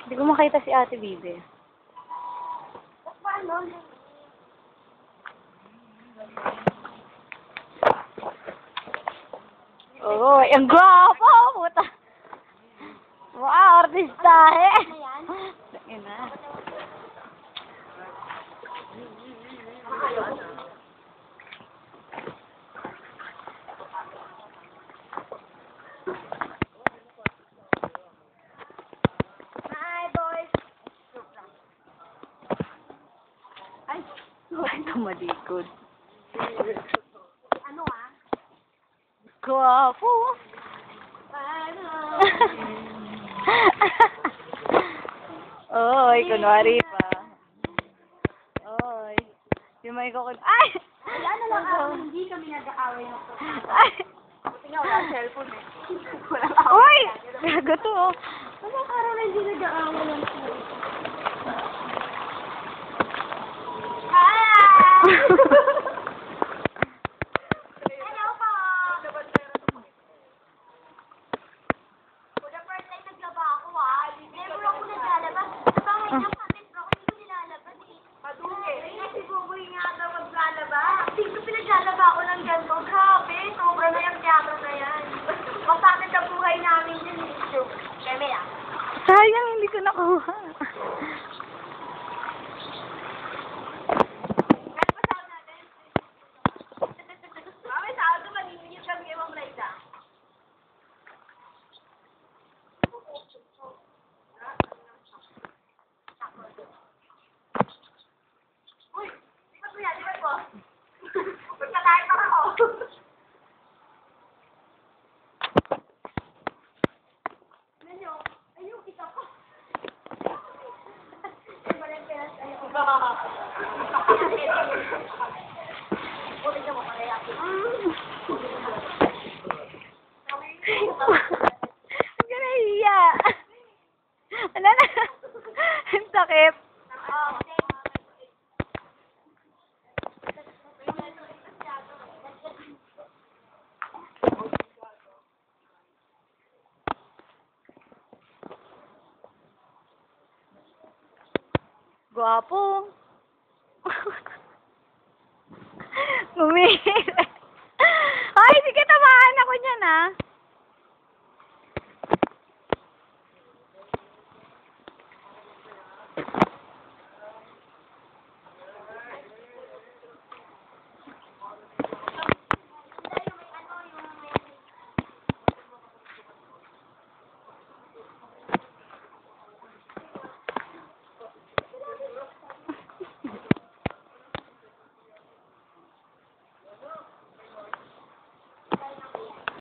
Hindi ko makita si Ate Bibi. Paano? Oo, ang gwapo! Puta! Wow, artistahe! Ayun na. Hi, boys! Ay, tumalikod. Ano ah? Gwapo! Paano? Oy, kunwari pa. Oy. Yung may kukun... Ay! Wala na lang ako, hindi kami nag-aaway ng Ay! Buti nga wala cellphone eh. Wala Uy! Gago to. Oh. Walang araw na hindi nag-aaway ng cellphone. Hi! Hello po! For the first time naglaba ako never ako naglalabas. Nabangay ng patent pero ako hindi ko nilalabas eh. Padugi. Si Buboy nga daw maglalaba. Dito pinaglalaba ako ng ganito. Grabe, sobra na yung camera na yan. Masakit ang buhay namin yun eh. Keme ah. Sayang, hindi ko nakuha. Ano pa sahod natin? Mami, sahod ko maningin kami kay Ma'am Raida. Uy, lipat mo yan, lipat mo. Pagkakain pa ako. Ano? Ayun, kita ko. Ay, walang peras. Ayun. Buti ka mo, pareha. Ang nahiya. Wala na. Ang sakit. Gwapo. Ngumihit. Ay, sige, tamaan ako niyan, ah.